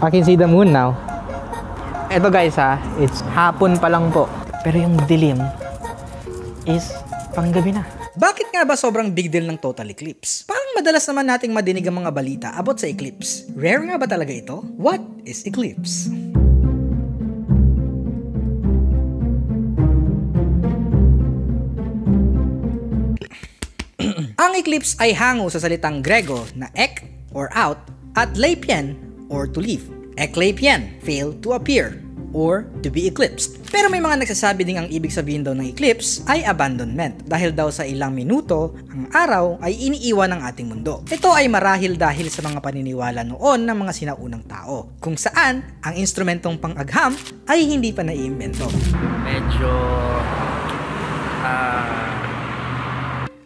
I can see the moon now. Ito guys ha, it's hapon pa lang po. Pero yung dilim is panggabi na. Bakit nga ba sobrang big deal ng total eclipse? Parang madalas naman nating madinig ang mga balita about sa eclipse. Rare nga ba talaga ito? What is eclipse? Ang eclipse ay hango sa salitang Grego na ek or out at leipien or to leave. Ekleipien, fail to appear or to be eclipsed. Pero may mga nagsasabi ding ang ibig sabihin daw ng eclipse ay abandonment dahil daw sa ilang minuto ang araw ay iniiwan ng ating mundo. Ito ay marahil dahil sa mga paniniwala noon ng mga sinaunang tao kung saan ang instrumentong pang-agham ay hindi pa naiimbento. Medyo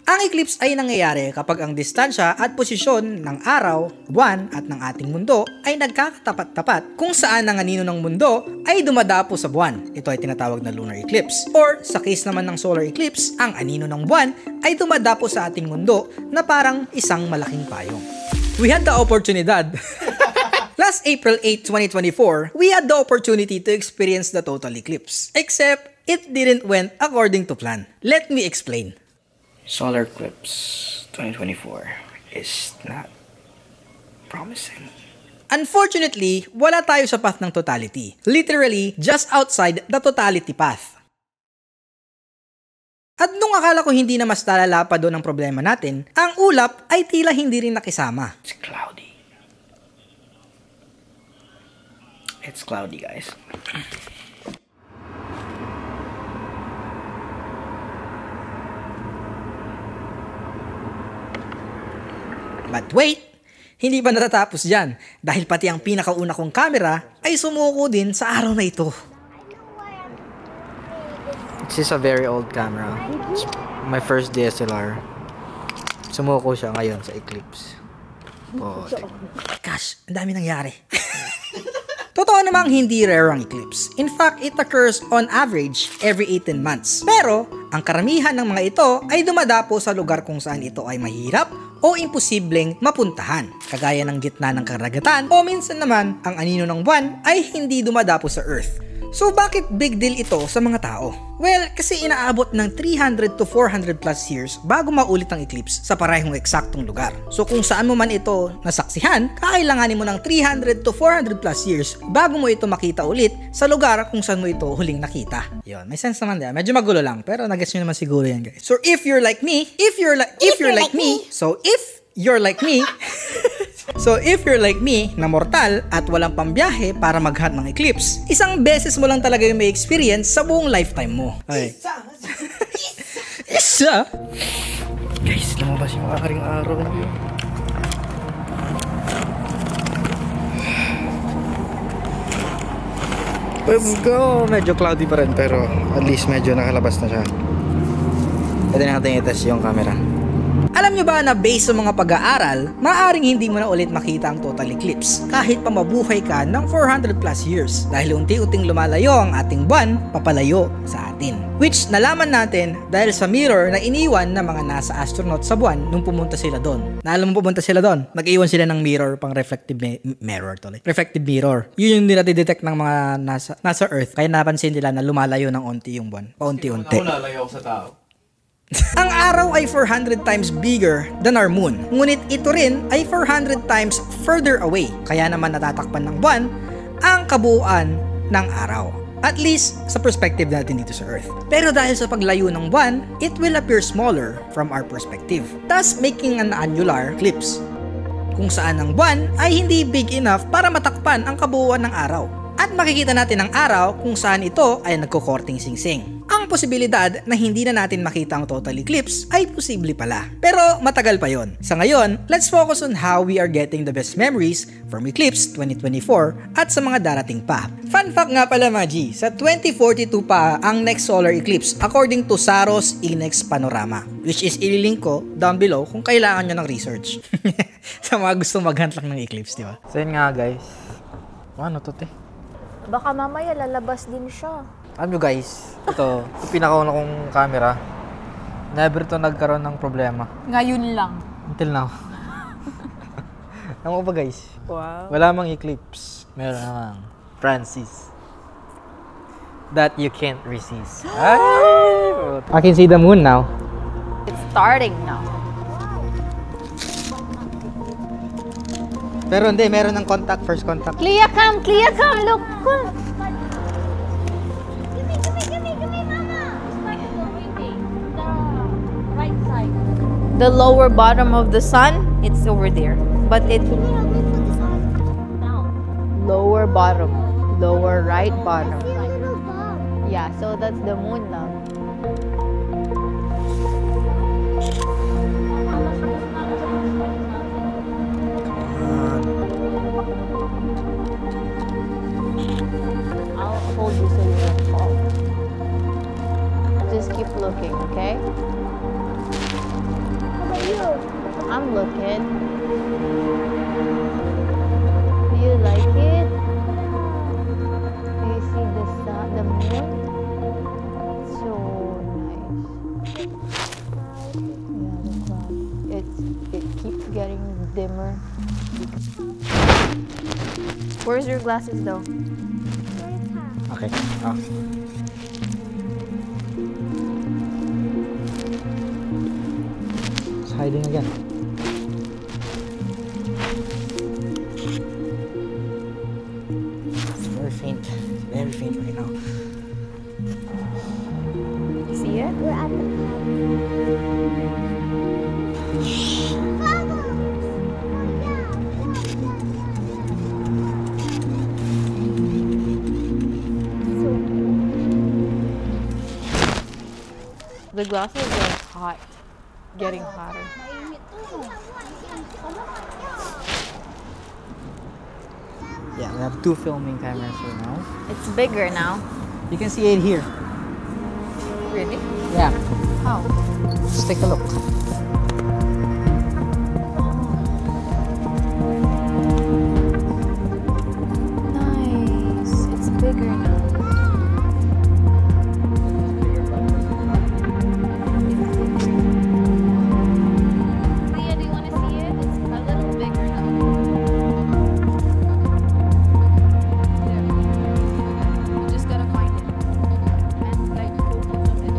Ang eclipse ay nangyayari kapag ang distansya at posisyon ng araw, buwan at ng ating mundo ay nagkakatapat-tapat kung saan ang anino ng mundo ay dumadapo sa buwan. Ito ay tinatawag na lunar eclipse. Or sa case naman ng solar eclipse, ang anino ng buwan ay dumadapo sa ating mundo na parang isang malaking payong. We had the opportunidad. Last April 8, 2024, we had the opportunity to experience the total eclipse. Except, it didn't went according to plan. Let me explain. solar eclipse 2024 is not promising. Unfortunately, wala tayo sa path ng totality. Literally, just outside the totality path. At nung akala ko hindi na mas lalala pa doon ang problema natin, ang ulap ay tila hindi rin nakisama. It's cloudy. It's cloudy, guys. But wait, hindi pa natatapos dyan dahil pati ang pinakauna kong camera ay sumuko din sa araw na ito. This is a very old camera. It's my first DSLR. Sumuko siya ngayon sa eclipse. Oh, Gosh, ang dami nangyari. Totoo namang hindi rare ang eclipse. In fact, it occurs on average every 18 months. Pero, ang karamihan ng mga ito ay dumadapo sa lugar kung saan ito ay mahirap o imposibleng mapuntahan, kagaya ng gitna ng karagatan o minsan naman ang anino ng buwan ay hindi dumadapo sa Earth. So bakit big deal ito sa mga tao? Well, kasi inaabot ng 300 to 400 plus years bago maulit ang eclipse sa parehong eksaktong lugar. So kung saan mo man ito nasaksihan, kakailanganin mo ng 300 to 400 plus years bago mo ito makita ulit sa lugar kung saan mo ito huling nakita. Yon, may sense naman din. Medyo magulo lang, pero nag-gets nyo naman siguro yan, guys. So if you're like me, So if you're like me na mortal at walang pambiyahe para maghat ng eclipse, isang beses mo lang talaga yung may experience sa buong lifetime mo. Okay. Isa? guys, lumabas yung makakaring araw niyo. Let's go! Medyo cloudy pa rin pero at least medyo nakalabas na siya. Pwede natin i-test yung camera. Alam nyo ba na based sa mga pag-aaral, maaaring hindi mo na ulit makita ang total eclipse kahit pa mabuhay ka ng 400 plus years dahil unti-unting lumalayo ang ating buwan papalayo sa atin. Which nalaman natin dahil sa mirror na iniwan ng mga NASA astronaut sa buwan nung pumunta sila doon. Naalam mo pumunta sila doon? Nag-iwan sila ng mirror pang reflective reflective mirror. Yun yung dinati-detect ng mga nasa Earth. Kaya napansin nila na lumalayo ng unti yung buwan. Paunti-unti. Lalayo sa tao. Ang araw ay 400 times bigger than our moon. Ngunit ito rin ay 400 times further away. Kaya naman natatakpan ng buwan ang kabuuan ng araw. At least sa perspective natin dito sa Earth. Pero dahil sa paglayo ng buwan, it will appear smaller from our perspective, thus making an annular eclipse. Kung saan ang buwan ay hindi big enough para matakpan ang kabuuan ng araw. At makikita natin ang araw kung saan ito ay nagkukorting singsing. Ang posibilidad na hindi na natin makita ang total eclipse ay posible pala. Pero matagal pa yon. Sa ngayon, let's focus on how we are getting the best memories from Eclipse 2024 at sa mga darating pa. Fun fact nga pala mga G, sa 2042 pa ang next solar eclipse according to Saros Inex Panorama, which is ililink ko down below kung kailangan nyo ng research. Sa mga gustong maghunt lang ng eclipse, di ba? So yun nga guys. Ano to te? Baka mamaya lalabas din siya. Alam nyo guys, ito pinakauna kong camera. Never to nagkaroon ng problema. Ngayon lang. Until now. Alam mo ba guys? Wow. Wala mang eclipse. Meron namang Francis. That you can't resist. Ay! I can see the moon now. It's starting now. Pero hindi, meron ng contact, first contact. Clea, come, look. The lower bottom of the sun, it's over there. But it lower bottom, lower right bottom. Yeah, so that's the moon now. I'll hold you so you don't fall. Just keep looking, okay? How about you? I'm looking. Do you like it? Do you see the sun, the moon? So nice. Yeah, the cloud. It keeps getting dimmer. Where's your glasses though? Okay. Oh. It's hiding again. It's very faint. It's very faint right now. You see it? We're at the The glasses are hot. Getting hotter. Yeah, we have 2 filming cameras right now. It's bigger now. You can see it here. Really? Yeah. How? Let's take a look. Nice. It's bigger now. Leah, do you want to see it? It's a little bigger now. There. You just gotta find it. And like focus on it.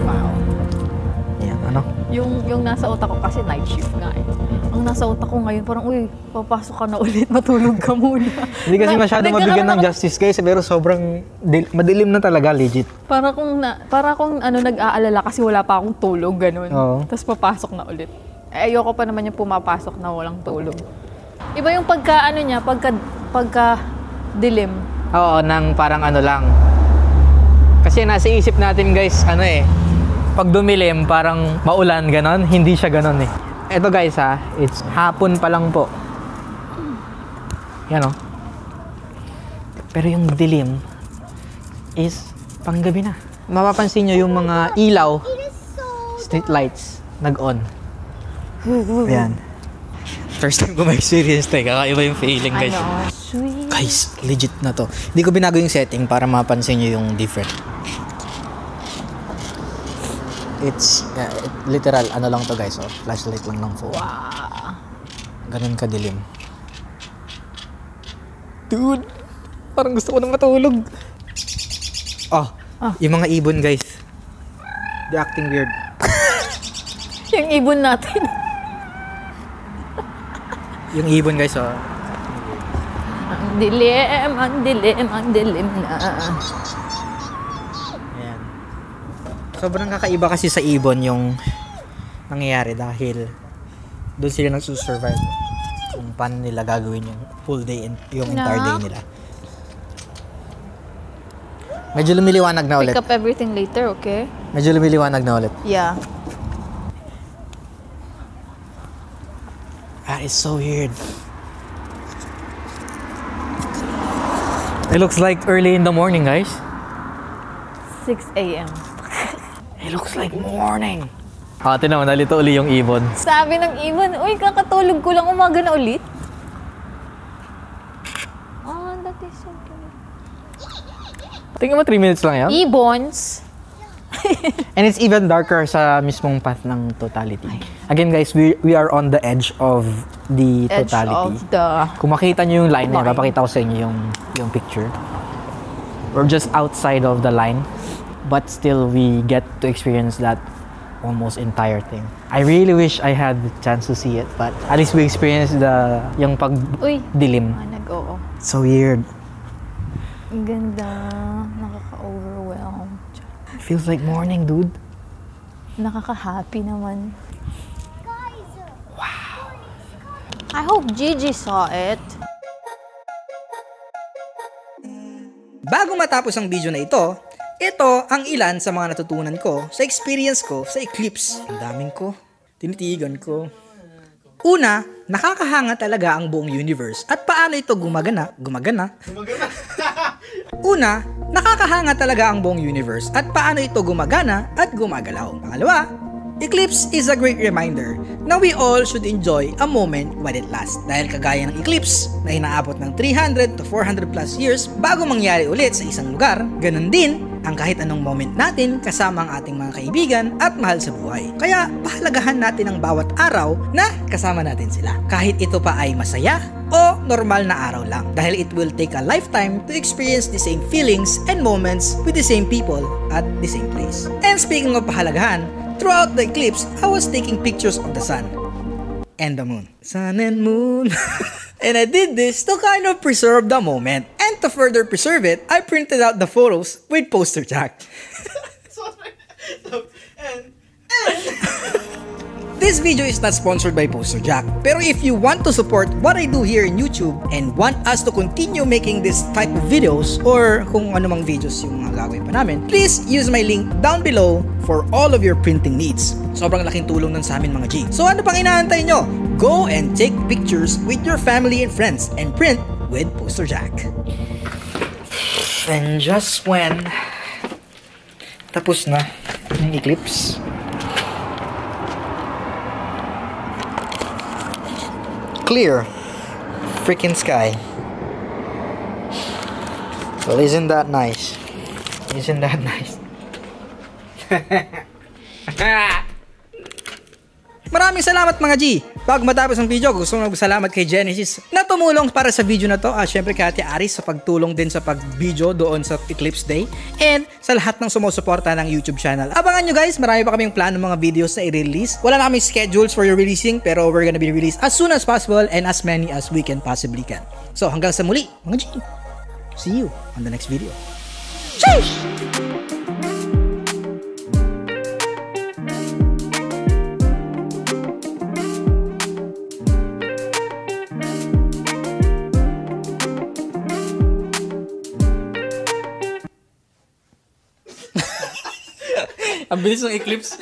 Wow. Yan, ano? Yung nasa utak ko kasi night shift nga eh. Ang nasa utak ko ngayon parang, uy, papasok ka na ulit, matulog ka muna. Hindi kasi masyado mabigyan ng justice guys, pero sobrang madilim na talaga, legit. Para kung nag-aalala kasi wala pa akong tulog, ganun. Oo. Tapos papasok na ulit. Eh, ayoko pa naman yung pumapasok na walang tulog. Iba yung pagka dilim. Oo, nang parang ano lang. Kasi nasa isip natin guys, pag dumilim, parang maulan, ganon. Hindi siya ganon eh. Ito guys it's hapon pa lang po. Yan o. Pero yung dilim is panggabi na. Mapapansin nyo yung mga ilaw, street lights, nag-on. Ayan. First time ko ma-experience tayo. Kakaiba yung feeling guys. Sweet. Guys, legit na to. Hindi ko binago yung setting para mapansin nyo yung different. It's literal, lang to guys, flashlight lang ng phone. Wow. Ganun kadilim. Dude, parang gusto ko na matulog. Yung mga ibon guys. They're acting weird. Yung ibon natin. Yung ibon guys, Ang dilim na. Ayan. Sobrang kakaiba kasi sa ibon yung nangyayari dahil doon sila nagsusurvive kung paano nila gagawin yung full day and yung entire day nila. Medyo lumiliwanag na ulit. Pick up everything later, okay? Medyo lumiliwanag na ulit. Yeah. That is so weird. It looks like early in the morning, guys. 6 a.m. It looks like morning. Ate naman, nalito uli yung ibon. Sabi ng ibon, uy, kakatulog ko lang, umaga na ulit. Oh, that is so cute. Tingnan mo, 3 minutes lang yan. Ibons. And it's even darker sa mismong path ng totality. Again, guys, we are on the edge of the Edge totality. of the... Kung makita nyo yung line niya, Line. papakita ko sa inyo yung picture. We're just outside of the line, but still we get to experience that almost entire thing. I really wish I had the chance to see it, but at least we experienced yung Uy, pagdilim. oo. So weird. Ang ganda. Nakaka-overwhelm. Feels like morning, dude. Nakaka-happy naman. Wow. I hope Gigi saw it. Bago matapos ang video na ito ang ilan sa mga natutunan ko sa experience ko sa eclipse. Ang daming ko. Tinitigan ko. Una, nakakahanga talaga ang buong universe at paano ito gumagana. Una, nakakahanga talaga ang buong universe at paano ito gumagana at gumagalaw. Pangalawa, eclipse is a great reminder na we all should enjoy a moment while it lasts. Dahil kagaya ng eclipse na inaabot ng 300 to 400 plus years bago mangyari ulit sa isang lugar, ganun din ang kahit anong moment natin kasama ang ating mga kaibigan at mahal sa buhay. Kaya pahalagahan natin ang bawat araw na kasama natin sila. Kahit ito pa ay masaya o normal na araw lang. Dahil it will take a lifetime to experience the same feelings and moments with the same people at the same place. And speaking of pahalagahan, throughout the eclipse, I was taking pictures of the sun and the moon. Sun and moon. And I did this to kind of preserve the moment. And to further preserve it, I printed out the photos with Poster Jack. This video is not sponsored by Poster Jack. Pero if you want to support what I do here in YouTube and want us to continue making this type of videos or kung ano mang videos yung mga gagawin pa namin, please use my link down below for all of your printing needs. Sobrang laking tulong nun sa amin mga G. So ano pang inaantay nyo? Go and take pictures with your family and friends and print with Poster Jack. And just when tapos na yung eclipse, clear freaking sky. Well, isn't that nice? Isn't that nice? Maraming salamat mga G! Bago matapos ang video, gusto kong magpasalamat kay Genesis na tumulong para sa video na to. Syempre kay Ate Aris sa pagtulong din sa pag-video doon sa Eclipse Day. And sa lahat ng sumusuporta ng YouTube channel. Abangan nyo guys, marami pa kaming plano mga videos na i-release. Wala na kaming schedules for your releasing, pero we're gonna be released as soon as possible and as many as we can possibly can. So hanggang sa muli, mga G! See you on the next video. Sheesh! Ang bilis ng eclipse.